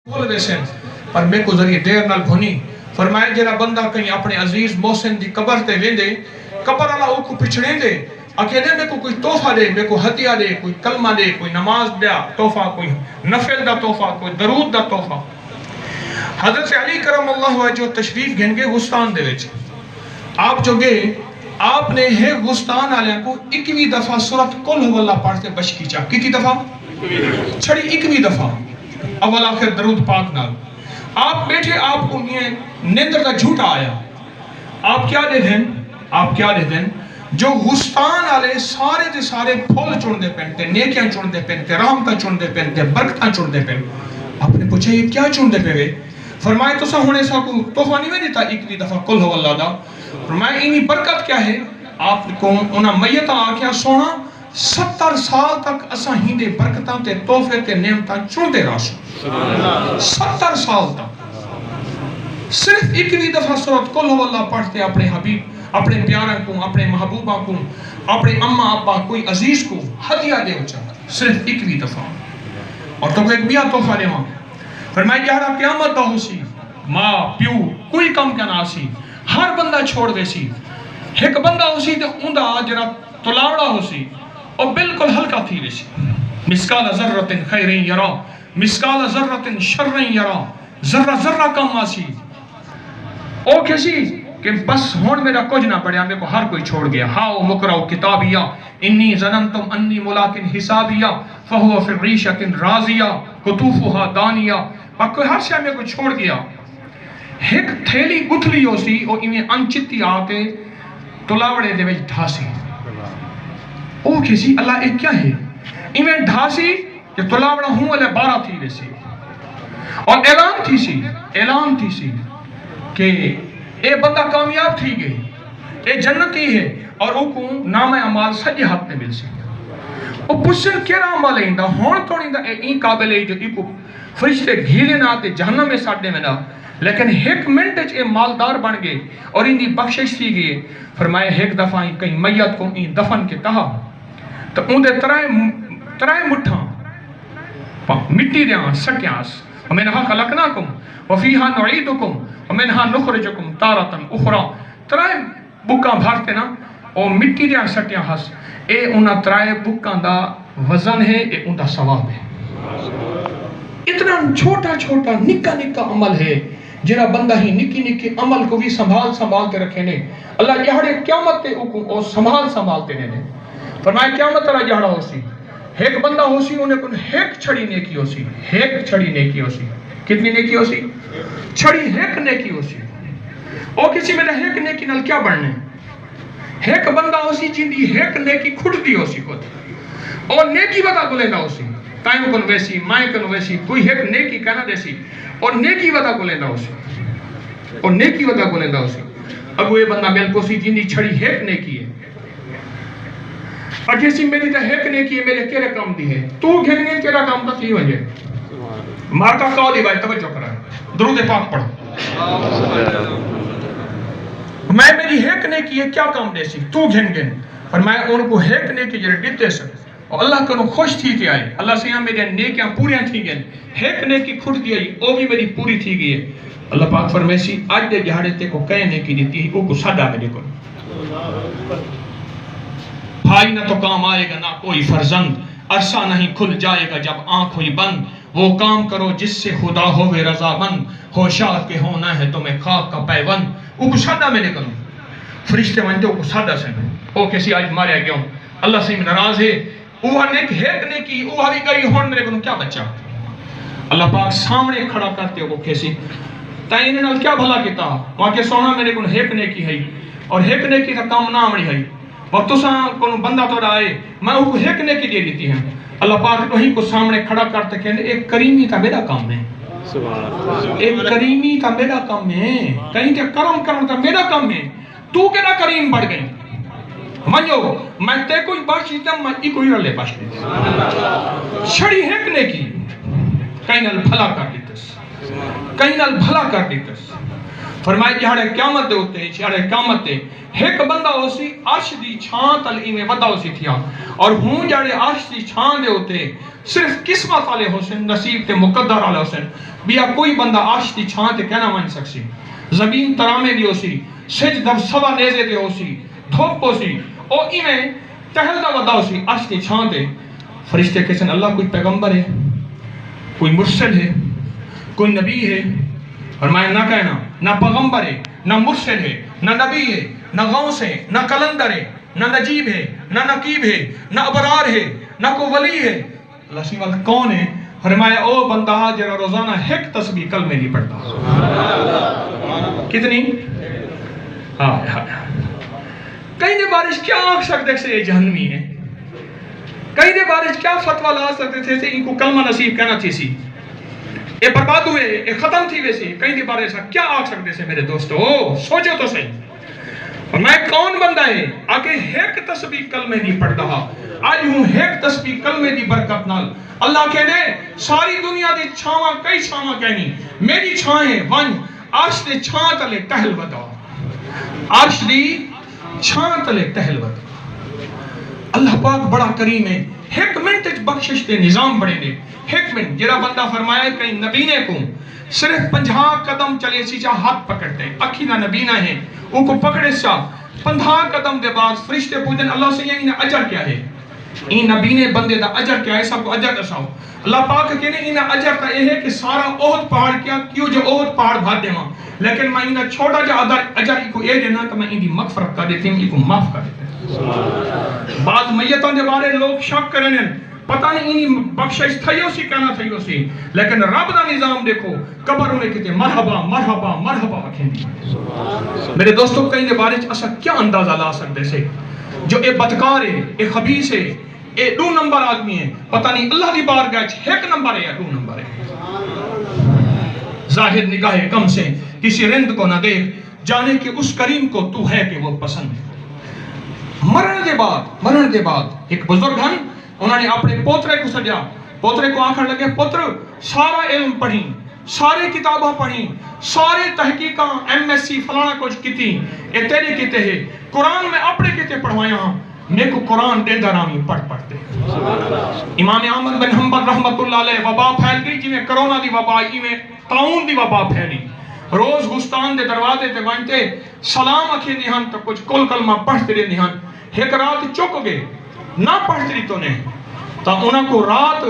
بول دے سن پر میں کو ذریعے دیر نال بھونی فرمائے جرا بندہ کہیں اپنے عزیز محسن دی قبر تے ویندے قبر والا او کو پچھڑے دے اکیلے میں کو کوئی تحفہ دے میں کو ہدیہ دے کوئی کلمہ دے کوئی نماز دیا تحفہ کوئی نفل دا تحفہ کوئی درود دا تحفہ حضرت علی کرم اللہ وجہ جو تشریف گھن گے گستان دے وچ آپ جو گے آپ نے ہے گستان آلیاں کو 21 دفعہ سورت قل ہو اللہ پڑھتے بش کی چاہ کتنی دفعہ چھڑی 21 دفعہ اول آخر درود پاک نال آپ بیٹھے آپ کو یہ نیندر کا جھوٹا آیا آپ کیا دے دیں آپ کیا دے دیں جو غستان آلے سارے دے سارے پھول چون دے پہنتے نیکیاں چون دے پہنتے رحمتاں چون دے پہنتے برکتاں چون دے پہنتے آپ نے پوچھا یہ کیا چون دے پہوے فرمائے تو سا ہونے سا کو تحفہ نہیں میں دیتا 21 دفعہ قل ہو اللہ دا فرمائے انہی برکت کیا ہے آپ کو انہا میتاں آکھیاں سونا 70 سال تک اساں ہی دے برکتاں تے تحفے تے نعمتاں چون دے راسو 70 سال تک صرف 21 دفعہ سورت قل ہو اللہ پڑھتے اپنے حبیب اپنے پیاروں کو اپنے محبوبہ کو اپنے اماں ابا کوئی عزیز کو ہدیہ دے اچھا صرف 21 دفعہ اور تو ایک بیاں تحفہ دے وہاں فرمائے یارا قیامت دا ہو سی ماں پیو کوئی کم کیا نہ سی ہر بندہ چھوڑ دے سی ایک بندہ ہو سی تو اندہ جرا تلاوڑا ہو سی اور بالکل ہلکا تھی ویسی مسکال ذرت خیر یرا مسکال ذرت شر یرا ذرہ ذرہ کم آسی او کسی کہ بس ہون میرا کچھ نہ پڑیا میں کو ہر کوئی چھوڑ گیا ہاؤ مقرأ کتابیہ انی ظننتم انی ملاکن حسابیہ فہو فی عیشۃ راضیہ قطوفہا دانیہ کوئی ہر شے میں کو چھوڑ گیا ایک تھیلی گتھلی ہو سی اور انہیں انچتی آتے تلاوڑے دے وچ ڈھاسی او کسی اللہ ایک کیا ہے انہیں ڈھاسی کہ تلاوڑا ہوں علیہ 12 تھی ویسی اور اعلان تھی سی کہ اے بندہ کامیاب تھی گئی اے جنتی ہے اور او کو نام عمال سجے ہاتھ میں مل سی او پوچھن کیرا عمال ہے اندہ ہون تو نہیں دا این قابل ہے جو ایک فرشتے گھیلے نہ آتے جہنم میں ساڑھنے میں نہ لیکن ایک منٹ اے مالدار بن گئے اور ان دی بخشش تھی گئے فرمائے ایک دفعہ کہیں میت کو این دفن کے کہا تو ان دے ترائے مٹھاں مٹی دیاں سٹیاں وَمِنْهَا خَلَقْنَاكُمْ وَفِيهَا نُعِيدُكُمْ وَمِنْهَا نُخْرِجُكُمْ تَارَةً أُخْرَى ترائے بکاں بھارتے نا اور مٹی دیاں سٹیاں ہس اے انہا ترائے بکاں دا وزن ہے اے ان دا ثواب ہے اتنا چھوٹا چھوٹا نکا نکا عمل ہے جنہا بندہ ہی نکی نکی عمل کو بھی سنبھالتے رکھے نے اللہ یہاں قیامت تے او سنبھالتے نے فرمائے قیامت اللہ یہاں ہو سی ایک بندہ ہو سی انہیں کن ایک چھڑی نیکی ہو سی ایک چھڑی نیکی ہو سی کتنی نیکی ہو سی چھڑی ایک نیکی ہو سی او کسی میں نے ایک نیکی نال کیا بڑھنے ایک بندہ ہو سی جن دی ایک نیکی کھٹ دی ہو سی خود اور نیکی بتا کو لینا ہو سی تائیوں کن ویسی مائیں کن ویسی کوئی ایک نیکی کہنا دے سی اور نیکی بتا کو لینا ہو سی اور نیکی بتا کو لینا ہو سی اب وہ بندہ میل کو سی جن دی چھڑی ایک نیکی ہے اور جیسی میری تا ایک نیکی ہے میرے کیرے کام دی ہے تو گھن گھن تیرا کام تا تھی وجہ مارکا قولی بھائی توجہ کرا ہے درود پاک پڑھو میں میری ایک نیکی ہے کیا کام دے سی تو گھن گھن پر میں ان کو ایک نیکی جرے دیتے سکتے اور اللہ کنو خوش تھی تھی آئے اللہ سے یہاں میرے نیکیاں پوریاں تھی گئے ایک نیکی کھٹ دی آئی او بھی میری پوری تھی گئی ہے اللہ پاک فرمیسی آج دے جہاڑے تے کو کئے نیکی دیتی ہے او کو ساڑھا میں دیکھو بھائی نہ تو کام آئے گا نہ کوئی فرزند عرصہ نہیں کھل جائے گا جب آنکھ ہوئی بند وہ کام کرو جس سے خدا ہوئے رضا مند ہوشیار کے ہونا ہے تمہیں خاک کا پیوند او کو سادہ میں نکلوں فرشتے مانتے او کو سادہ سے او کسی آج ماریا گیا ہوں اللہ سے ناراض ہے اوہ نیک ہیک نیکی اوہ بھی گئی ہون میرے کو کیا بچہ اللہ پاک سامنے کھڑا کرتے ہو کیسی تائینے نال کیا بھلا کیتا وہاں کے سونا میرے کو ہیک نیکی ہے اور ہیک نیکی کا کام نہ آمڑی ہے اور تو ساں کو بندہ تو رائے میں ان کو ایک نیکی دے دیتی ہیں اللہ پاک تو ہی کو سامنے کھڑا کرتے کہنے ایک کریمی تا میرا کام ہے ایک کریمی تا میرا کام ہے کہیں کہ کرم کرم تا میرا کام ہے تو کہنا کریم بڑھ گئی منجو میں تے کوئی باشی تم میں ای کوئی رلے باشی چھڑی ایک نیکی کہیں نال بھلا کر دیتس کہیں نال بھلا کر دیتس فرمائے جہاڑے قیامت دے ہوتے ہیں جہاڑے قیامت دے ایک بندہ ہو سی عرش دی چھان تل میں ودا ہو سی تھیا اور ہوں جہاڑے عرش دی چھان دے ہوتے صرف قسمت والے ہو سن نصیب تے مقدر والے ہو سن بیا کوئی بندہ آش دی چھان تے کہنا مان سکسی زمین ترامے دی ہو سی سج دب سوا نیزے تے ہو سی دھوپ ہو سی او ایمیں تہل دا ودا ہو سی آش دی چھان تے فرشتے کہتے ہیں اللہ کوئی پیغمبر ہے کوئی مرسل ہے کوئی نبی ہے فرمایا نہ کہنا نہ پیغمبر ہے نہ مرسل ہے نہ نبی ہے نہ غوث ہے نہ کلندر ہے نہ نجیب ہے نہ نقیب ہے نہ ابرار ہے نہ کوئی ولی ہے اللہ سیوال کون ہے فرمایا او بندہ جرا روزانہ ایک تسبیح کلمے نہیں پڑھتا کتنی کہیں دے بارش کیا آنکھ سکتے سے یہ جہنمی ہے کہیں دے بارش کیا فتوہ لا سکتے تھے سے ان کو کلمہ نصیب کہنا تھی سی یہ برباد ہوئے یہ ختم تھی ویسی کہیں دی بارے سے کیا آگ سکتے سے میرے دوستو سوچو تو صحیح اور میں کون بندہ ہے آگے ایک تسبیح کلمے دی پڑھ رہا آج ہوں ایک تسبیح کلمے دی برکت نال اللہ کہنے ساری دنیا دی چھاواں کئی چھاواں کہنی میری چھائیں ون عرش دے چھاں تلے ٹہل بدا عرش دی چھاں تلے ٹہل بدا اللہ پاک بڑا کریم ہے ایک منٹ بخشش دے نظام بڑے دے ایک منٹ جرا بندہ فرمایا کہیں نبینے کو صرف 50 قدم چلے سی چاہ ہاتھ پکڑتے اکھی نہ نبینہ ہیں ان کو پکڑے سا 50 قدم دے بعد فرشتے پوچھیں اللہ سے یہ اجر کیا ہے این نبینے بندے دا اجر کیا ہے سب کو اجر دساؤ اللہ پاک کہنے این اجر کا یہ ہے کہ سارا احد پہاڑ کیا کیوں جو احد پہاڑ بھات دے ماں لیکن میں انہیں چھوٹا جا اجر کو یہ دینا کہ میں ان دی مغفرت کر دیتی ہوں ان کو معاف کر دیتے ہیں بعض میتوں دے بارے لوگ شک کرنے پتہ نہیں انہی بخشش تھیو سی کہنا تھیو سی لیکن رب دا نظام دیکھو قبر انہیں کہتے مرحبا مرحبا مرحبا آکھیں دی میرے دوستوں کہیں دے بارے اسا کیا اندازہ لا سکتے سے جو اے بدکار ہے اے خبیث ہے اے 2 نمبر آدمی ہے پتہ نہیں اللہ دی بارگاہ 1 نمبر ہے یا 2 نمبر ہے ظاہر نگاہ کم سے کسی رند کو نہ دیکھ جانے کہ اس کریم کو تو ہے کہ وہ پسند ہے مرن دے بعد ایک بزرگ ہیں انہوں نے اپنے پوترے کو سجا پوترے کو آنکھر لگے پوتر سارا علم پڑھی سارے کتاباں پڑھی سارے تحقیقاں MSc فلانا کچھ کیتی اے تیرے کیتے ہیں قرآن میں اپنے کیتے پڑھوایا ہاں میں کو قرآن دے درامی پڑھ پڑھتے امام احمد بن حنبل رحمت اللہ علیہ وبا پھیل گئی جی میں کرونا دی وبا جی میں طاعون دی وبا پھیلی روز گستان دے دروازے تے وانتے سلام اکھے نہان تو کچھ کل کلمہ پڑھتے رہے نہان ایک رات چک گئے نہ پڑھتے رہی تو نے تا انہاں کو رات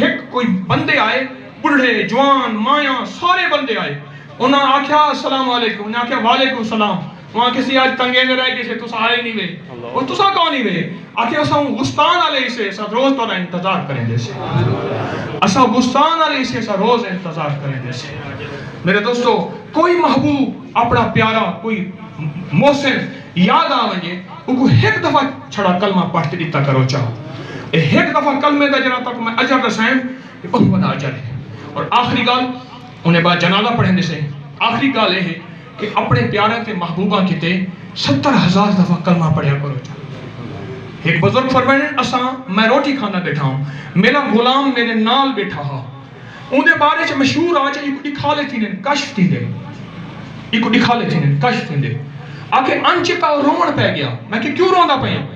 ایک کوئی بندے آئے بڑھے جوان مایاں سارے بندے آئے انہاں آکھیا السلام علیکم انہاں آکھیا وعلیکم السلام وہاں کسی آج تنگے میں رہے کسی تسا آئے نہیں وے اور تسا کون نہیں وے آکھیا اسا غستان علیہ سے اسا روز تو انتظار کریں دے سے اسا غستان علیہ سے اسا روز انتظار کریں دے سے میرے دوستو کوئی محبوب اپنا پیارا کوئی محسن یاد آویں وہ کو ایک دفعہ چھڑا کلمہ پڑھتے دیتا کرو چاہو ایک دفعہ کلمہ دا جنا تک میں اجر رسائیں یہ بہت بڑا اجر ہے اور آخری گال انہیں بعد جنازہ پڑھیں دے سے آخری گال یہ ہے کہ اپنے پیارے تے محبوبہ کیتے 70,000 دفعہ کلمہ پڑھیا کرو چاہو ایک بزرگ فرمائیں اساں میں روٹی کھانا بیٹھا ہوں میرا غلام میرے نال بیٹھا ہا اندھے بارے سے مشہور آج ایک دکھا لیتی نے کشف تھی دے ایک دکھا لیتی نے کشف تھی دے آکے انچتا اور رومن پہ گیا میں کہ کیوں روندا پہ ہیں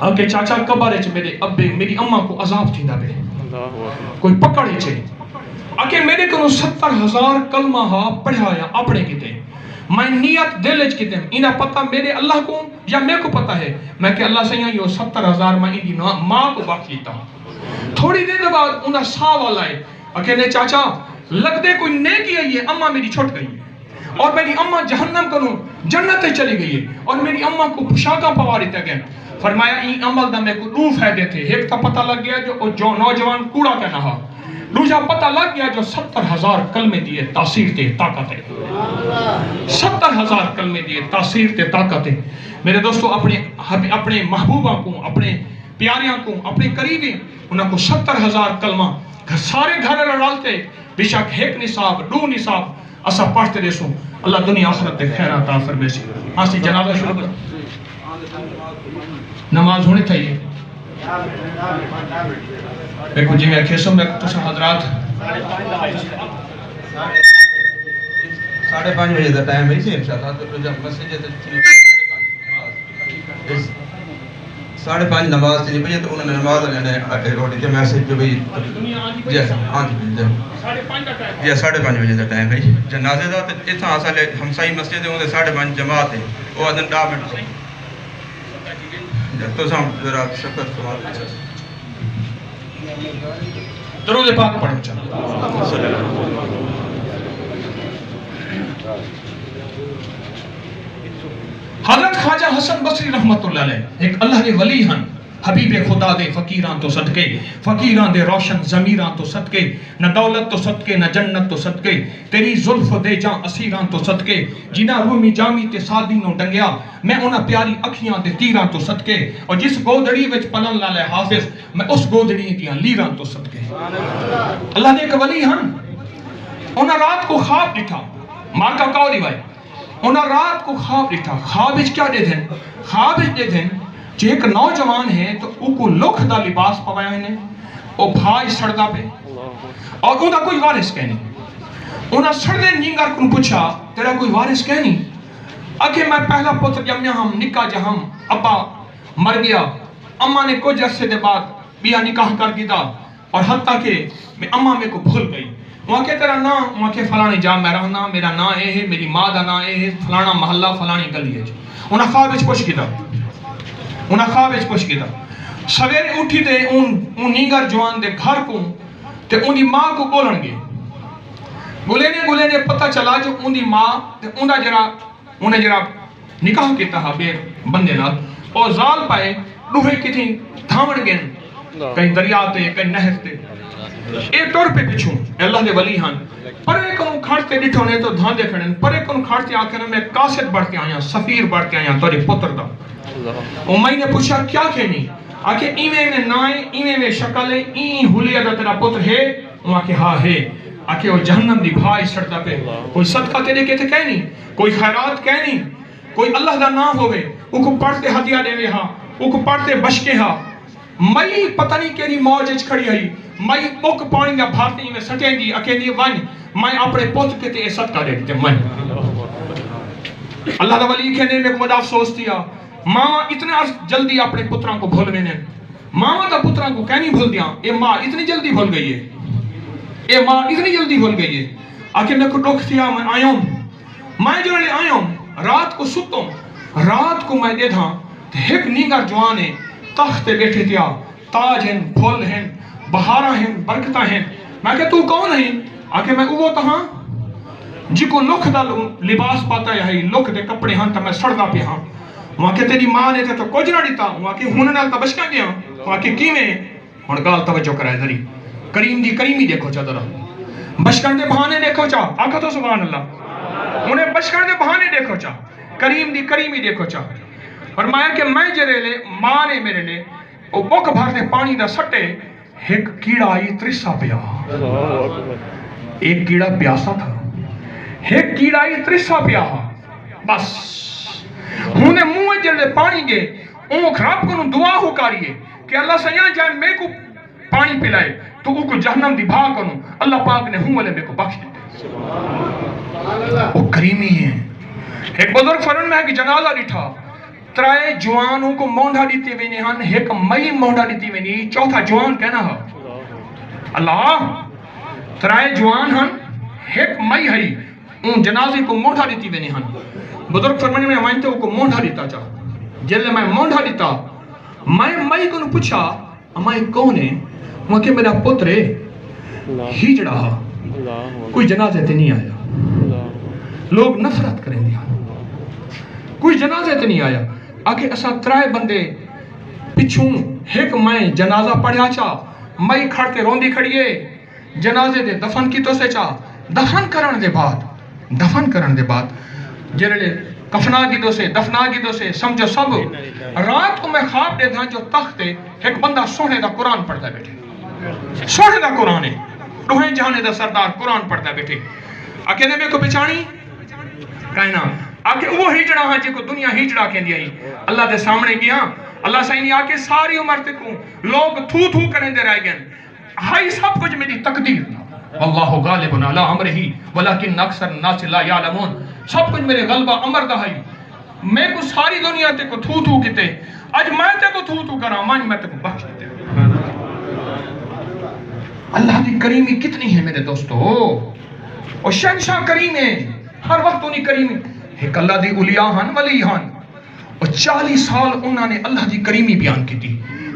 آکے چاچا کبارے چھ میرے ابے میری اممہ کو عذاب تھی دا بے کوئی پکڑے چھے آکے میرے کنو 70,000 کلمہ ہا پڑھایا اپنے کتے میں نیت دلج کتے ہیں انہا پتہ میرے اللہ کو یا میں کو پتہ ہے میں کہ اللہ سے یہ 70,000 میں انہی ماں کو باقی لیتا ہوں تھوڑی دیر بعد انہا سا والا ہے آکے نے چاچا لگ دے کوئی نیکی ہے یہ اممہ میری چھوٹ گئی ہے اور میری اممہ جہنم کنو جنت چلی گئی ہے اور میری اممہ کو پشاکہ پواری تے گئے فرمایا این عمل دا میں کو 2 فائدے تھے ایک تا پتہ لگ گیا جو نوجوان کوڑا کہنا ہا دوسرا پتہ لگ گیا جو 70,000 کلمے دیئے تاثیر تے طاقت ہے 70,000 کلمے دیئے تاثیر تے طاقت ہے میرے دوستو اپنے محبوبہ کو اپنے پیاریاں کو اپنے قریبیں انہوں کو 70,000 کلمہ سارے گھر رڑالتے بے شک ایک نصاب 2 نصاب اسا پڑھتے دیسو اللہ دنیا آخرت تے خیر عطا فرمائے سی آسی جنازہ شروع کر نماز ہونے تھا یہ دیکھو جی میں کھیسوں میں تو حضرات 5:30 بجے دا ٹائم ہے اسی انشاءاللہ تو جب مسجد 5:30 نماز چلی پئی تو انہوں نے نماز نے روٹی کے میسج جو بھئی جی ہاں جی 5:30 بجے کا ٹائم بھئی جنازے دا تے اتھاں اسالے ہمسائی مسجد ہوں 5:30 جماعت ہے وہ ادن 10 منٹ تو سام ذرا شکر سوال درود پاک پڑھو چلو. حضرت خواجہ حسن بصری رحمت اللہ علیہ ایک اللہ دے ولی ہن حبیب خدا دے فقیران تو صدقے فقیران دے روشن ضمیران تو صدقے نہ دولت تو صدقے نہ جنت تو صدقے تیری زلف دے جاں اسیران تو صدقے جنہ رومی جامی تے سادی نو ڈنگیا میں انہاں پیاری اکھیاں تے تیران تو صدقے اور جس گودڑی وچ پلن لالے حافظ میں اس گودڑی دیاں لیران تو صدقے. اللہ دے ایک ولی ہن انہاں رات کو خواب دکھا ماں کا قولی بھائی انہاں رات کو خواب دکھا خواب وچ کیا دے دیں خواب وچ دے دیں جو ایک نوجوان ہے تو او کو لکھ دا لباس پوایا انہیں او بھائی سڑدا پہ اور انہاں کوئی وارث کہنی انہاں سڑدے نینگر کن پوچھا تیرا کوئی وارث کہنی اکھے میں پہلا پتر جمیا ہم نکاح جہم ابا مر گیا اماں نے کچھ عرصے دے بعد بیا نکاح کر دیتا اور حتیٰ کہ اماں میں کو بھول گئی وہاں کہ تیرا نام وہاں کہ فلانی جا میں رہنا میرا نام اے ہے میری ماں دا نام اے ہے فلانا محلہ فلانی گلی ہے انہاں خواب وچ پوچھ کیتا انہاں خواب وچ پوچھ کیتا سویرے اٹھی تے اون نیگر جوان دے گھر کو تے اونی ماں کو بولن گے گلے نے پتہ چلا جو اون دی ماں تے انہیں جرا نکاح کیتا ہے بے بندے نال اور زال پائے دوہے کتھی دھاون گئن کہیں دریا تے کہیں نہر تے ایک طور پہ پچھوں اللہ دے ولی ہن پرے کنوں کھڑتے ڈٹھونے تو دھاندے کھڑن پرے کنوں کھڑتے آکھنے میں قاصد بڑھتے آیا سفیر بڑھتے آیا توڑے پتر دا اور میں نے پوچھا کیا کہنی آکھے ایویں میں نائیں ایویں میں شکل ہے این حلیہ دا تیرا پتر ہے وہ آکھے ہاں ہے آکھے وہ جہنم دی بھائی سڑتا پہ کوئی صدقہ تیرے کہتے کہنی کوئی خیرات کہنی کوئی اللہ دا نام ہوئے وہ کو پڑھتے ہدیہ دے ہاں وہ کو پڑھتے بشکے ہاں مئی پتہ نہیں کیری موجج کھڑی ہوئی مئی اوک پانی دا بھارتی میں سٹیں دی اکیلی ون میں اپنے پوت کے تے صدقہ دے دیتے من اللہ دا ولی کہنے میں کو بڑا افسوس دیا ماں اتنا جلدی اپنے پتران کو بھول میں نے ماں دا پتران کو کہنی بھول دیا اے ماں اتنی جلدی بھول گئی ہے اے ماں اتنی جلدی بھول گئی ہے آکے میں کو ڈوک دیا میں آیوں میں جو لے آیوں رات کو ستوں رات کو میں دے تھا ایک نیگر جوان ہے تخت بیٹھے دیا تاج ہیں پھول ہیں بہارا ہیں برکتہ ہیں میں کہ تو کون ہے آکے میں وہ تہاں جی کو لکھ دا لباس پاتا ہے لکھ دے کپڑے ہاں تا میں سڑدا پہ ہاں وہاں کہ تیری ماں نے تو کچھ نہ دیتا وہاں کہ ہونے نال تا بچکا گیا وہاں کہ کی میں اور گال توجہ کرائے ذری کریم دی کریمی دیکھو چا ذرا بچکن دے بہانے دیکھو چا آکھا تو سبحان اللہ انہیں بچکن دے بہانے دیکھو چا کریم دی کریمی دیکھو چا فرمایا کہ میں جرے لے ماں نے میرے لے وہ بک بھرتے پانی دا سٹے ایک کیڑا آئی ترسا پیا ایک کیڑا پیاسا تھا ایک کیڑا آئی ترسا پیا بس انہیں منہ جلدے پانی گے اونک رب کو دعا ہو کاریے کہ اللہ سیاں جائے میں کو پانی پلائے تو وہ کو جہنم دی بھا کروں اللہ پاک نے ہوں والے میں کو بخش دیتے وہ کریمی ہیں ایک بزرگ فرن میں ہے کہ جنازہ ڈٹھا ترائے جوانوں کو مونڈا دیتے وینے ہن ایک مئی مونڈا دیتے وینے چوتھا جوان کہنا ہے اللہ ترائے جوان ہن ایک مئی ہے ان جنازے کو مونڈا دیتے وینے ہن بزرگ فرمانے میں مانتے وہ کو مونڈا دیتا چاہ جلے میں مونڈا دیتا میں مئی کو پوچھا امائی کون ہے وہ کہ میرا پتر ہی جڑا کوئی جنازے تے نہیں آیا لوگ نفرت کریں دیا کوئی جنازے تے نہیں آیا آکے اسا ترائے بندے پچھوں ایک میں جنازہ پڑھیا چا مئی کھڑتے روندی کھڑیے جنازے دے دفن کی تو سے چا دفن کرن دے بعد جرلے کفنا کی دو سے دفنا کی دو سے سمجھو سب رات کو میں خواب دے تھا جو تخت ہے ایک بندہ سونے دا قرآن پڑھتا ہے بیٹھے سونے دا قرآن ہے دوہیں جہانے دا سردار قرآن پڑھتا ہے بیٹھے آکے نے میں کو پچھانی کہنا آکے وہ ہجڑا ہاں جی کو دنیا ہجڑا کہن دیا ہی اللہ دے سامنے گیا اللہ سائنی آکے ساری عمر تکوں لوگ تھو تھو کریں دے رائے گئن ہائی سب کچھ میری تقدیر اللہ غالب علی امرہ ولکن اکثر الناس لا یعلمون سب کچھ میرے غلبہ امر دا ہے میں کو ساری دنیا تے کو تھو تھو کیتے اج میں تے کو تو کرا میں تے کو بخش دے. اللہ کی کریمی کتنی ہے میرے دوستو, اور شہنشاہ کریم ہے, ہر وقت انہیں کریم ہے. ایک اللہ دی اولیاء ہن, ولی ہن, اور 40 سال انہوں نے اللہ دی کریمی بیان کی تھی.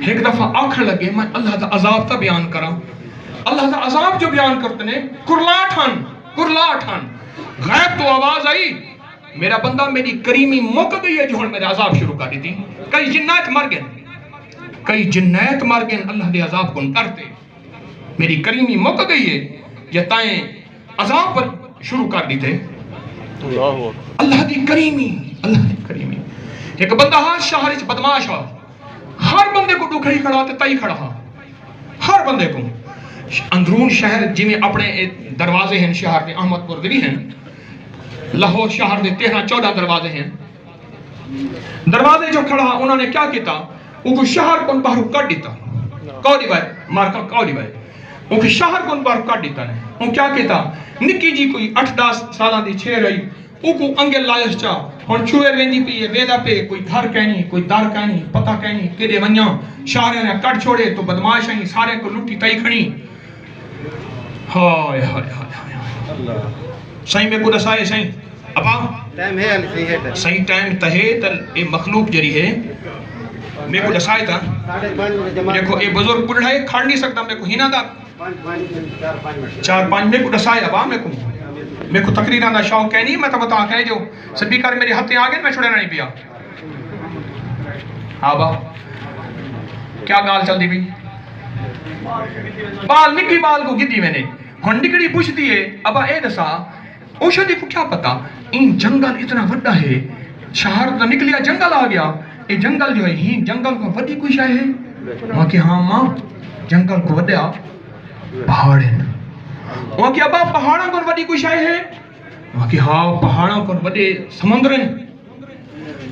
ایک دفعہ آکھر لگے میں اللہ دا عذاب تا بیان کرا. اللہ دا عذاب جو بیان کرتے نے کرلاٹ ہن. غیب تو آواز آئی, میرا بندہ میری کریمی موقع گئی ہے جو ہن میرے عذاب شروع کر دی تھی. کئی جنات مر گئے اللہ دے عذاب کو کرتے. میری کریمی موقع گئی ہے یہ تائیں عذاب پر شروع کر دی تھے. اللہ دی کریمی. ایک بندہ شہر وچ بدماش ہا, ہر بندے کو ڈکھڑی کھڑا تے تائی کھڑا ہا, ہر بندے کو. اندرون شہر جی میں اپنے دروازے ہیں, شہر دے احمد پور دری ہیں, لاہور شہر دے 13-14 دروازے ہیں. دروازے جو کھڑا انہوں نے کیا کیتا, وہ شہر کو باہر کٹ دیتا. کوڑی بھائی مارکا کوڑی بھائی وہ شہر کو باہر کٹ دیتا نے. وہ کیا کیتا, نکی جی کوئی 8-10 سالہ دی چھے رہی, وہ کو انگے لائش چا ہن چھوئے ویندی پی ہے ویدا پہ, کوئی گھر کہنی کوئی دار کہنی پتہ کہنی کدے ونجا. شہر نے کٹ چھوڑے تو بدماش ہیں سارے کو لٹی تائی کھڑی. ہائے ہائے ہائے اللہ سائیں میں کو دسائے سائیں ابا ٹائم ہے علی صحیح ہے صحیح ٹائم تہے تل اے مخلوق جری ہے میں کو دسائے تھا. دیکھو اے بزرگ پڑھا ہے کھڑ نہیں سکتا, میں کو ہی نہ دا 4-5 میں کو دسائے ابا. میں کو تقریران دا شوق ہے نہیں, میں تو بتا کہ جو سپیکر میرے ہتھیں آگئے میں چھوڑے نہیں پیا. آبا کیا گال چل دی بھی بال نکی بال کو گدی میں نے ہن نکڑی پوچھ دیئے ابا اے دسا اوشا دیکھو کیا پتا ان جنگل اتنا وڈا ہے, شہر تو نکلیا جنگل آ گیا. اے جنگل جو ہے ہی جنگل کو وڈی کوئی شاہ ہے. وہاں کہ ہاں ماں جنگل کو وڈیا پہاڑ ہیں. وہاں کہ ابا پہاڑوں کو وڈی کوئی شاہ ہے. وہاں کہ ہاں پہاڑوں کو وڈے سمندر ہیں.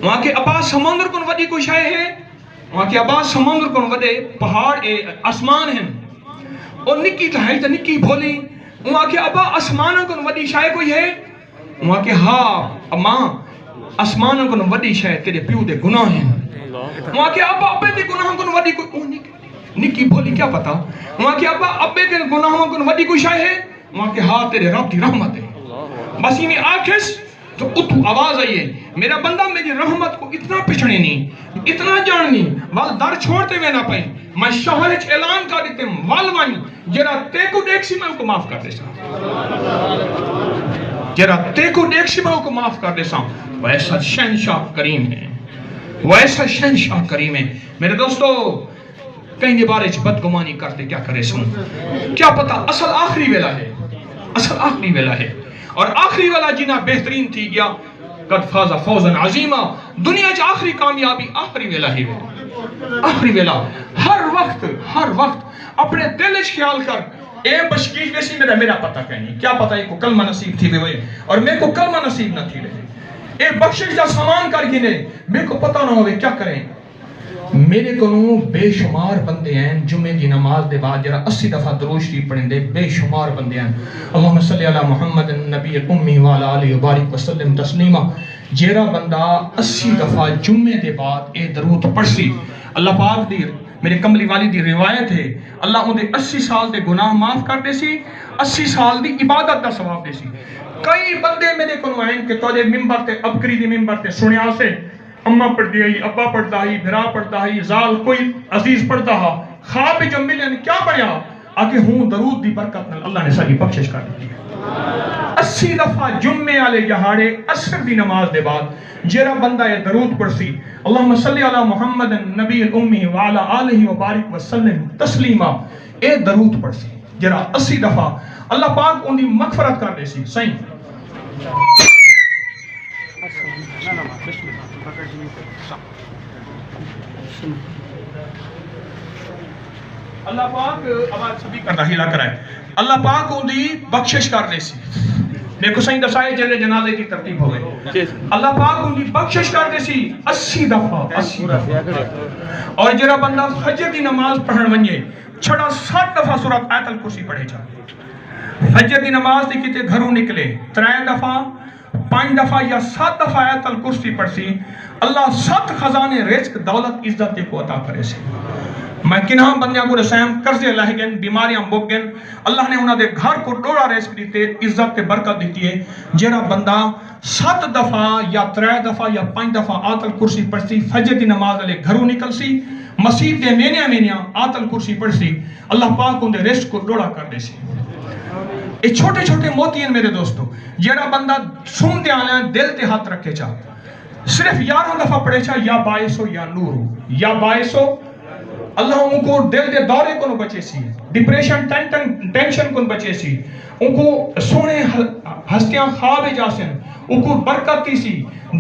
وہاں کہ ابا سمندر کو وڈی کوئی شاہ ہے. وہاں کہ ابا سمندر کو وڈے پہاڑ آسمان ہیں. اور نکی تہائی تا نکی بھولی. وہاں کہ ابا آسمانوں کو وڈی شاہ کوئی ہے. وہاں کہ ہاں ماں آسمانوں کو وڈی شاہ تیرے پیو دے گناہ ہیں. وہاں کہ ابا ابے دے گناہوں کو وڈی کوئی نکی بھولی کیا پتا. وہاں کہ ابا ابے دے گناہوں کو وڈی کوئی شاہ ہے. وہاں کہ ہاں تیرے رب دی رحمت ہے. بس ہی میں آکھس تو اتو آواز آئیے میرا بندہ میری رحمت کو اتنا پچھڑے نہیں, اتنا جاننی وال در چھوڑتے ہوئے نہ پائیں. میں شہرچ اعلان کر دیتے وال وائیں جرا تے کو دیکھ سی میں ان کو معاف کر دے سا. جرا تے کو دیکھ سی میں ان کو معاف کر دے سا. وہ ایسا شہنشاہ کریم ہے, وہ ایسا شہنشاہ کریم ہے. میرے دوستو کہیں یہ بارے بدگمانی کرتے کیا کرے سن, کیا پتا اصل آخری ویلا ہے, اصل آخری ویلا ہے. اور آخری والا جنہ بہترین تھی گیا قد فاز فوزا عظیما. دنیا چ آخری کامیابی آخری ویلا ہی ہے. آخری ویلا ہر وقت اپنے دل وچ خیال کر اے بشکیش ویسی میرا پتہ کہیں کیا پتہ ایک کو کلمہ نصیب تھی ہوئے اور میں کو کلمہ نصیب نہ تھی رہے. اے بخشش کا سامان کر گنے میں کو پتہ نہ ہوئے کیا کریں. میرے کو بے شمار بندے ہیں جمعے کی نماز دے بعد جرا 80 دفعہ درود شریف پڑھیں دے, بے شمار بندے ہیں. اللہم صلی علی محمد نبی الامی وعلی آلہ وبارک وسلم تسلیما. جیرا بندہ 80 دفعہ جمعے دے بعد اے درود پڑھ سی, اللہ پاک دی میرے کملی والی دی روایت ہے اللہ ان دے 80 سال دے گناہ معاف کر دے سی, 80 سال دی عبادت دا ثواب دے سی. کئی بندے میرے کو ہیں کہ تو ممبر تے ابکری دی ممبر تے سنیا سے اماں پڑھتی ہے, ابا پڑھتا ہے, بھرا پڑھتا ہے, زال کوئی عزیز پڑھتا ہے, خواب جو ملن کیا پڑھیا آکے ہوں درود دی برکت نال اللہ نے ساری بخشش کر دی ہے. 80 دفعہ جمعے والے جہاڑے عصر دی نماز دے بعد جیرا بندہ یہ درود پڑھ سی اللہم صلی علی محمد نبی الامی وعلی آلہ وبارک وسلم تسلیما, اے درود پڑھ سی جیرا 80 دفعہ اللہ پاک ان دی مغفرت کر دے سی. صحیح اللہ پاک آواز سبھی کر رہا ہلا کرائے اللہ پاک ان دی بخشش کر دے سی. دیکھو صحیح دسائے جلے جنازے کی ترتیب ہو گئے. اللہ پاک ان دی بخشش کر دے سی 80 دفعہ. اور جرا بندہ فجر دی نماز پڑھن ونجے چھڑا 60 دفعہ سورۃ آیت الکرسی پڑھے جا. فجر دی نماز دی کتے گھروں نکلے 3 دفعہ 5 دفعہ یا 7 دفعہ آیت الکرسی پڑھسی اللہ 7 خزانے رزق دولت عزت کو عطا کرے سے میں کنہاں بندیاں کو رسائم قرضے لہ گئن بیماریاں بک گئن اللہ نے انہوں نے گھر کو ڈوڑا رزق دیتے عزت تے برکت دیتی ہے جیڑا بندہ 7 دفعہ یا 3 دفعہ یا 5 دفعہ آیت الکرسی پڑھسی فجر دی نماز لے گھروں نکل سی مسجد دے مینیاں آیت الکرسی پڑھسی اللہ پاک ان دے رزق کو ڈوڑا کر دے سی یہ چھوٹے چھوٹے موتی ہیں میرے دوستو جیڑا بندہ سن دے آنے دل تے ہاتھ رکھے چاہ صرف 11 دفعہ پڑھے چاہ یا باعث ہو یا نور ہو یا باعث ہو اللہ ان کو دل دے دورے کو نہ بچے سی ڈپریشن ٹینشن کو نہ بچے سی ان کو سونے ہستیاں خواب جاسن ان کو برکت تھی سی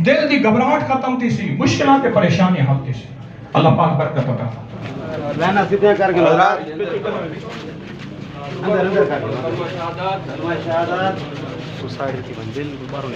دل دی گھبراہٹ ختم تھی سی مشکلات تے پریشانیاں حل تھی سی اللہ پاک برکت عطا رہنا سیدھے کر کے حضرات اندر کر کے شہادت سوسائٹی کی منزل دوبارہ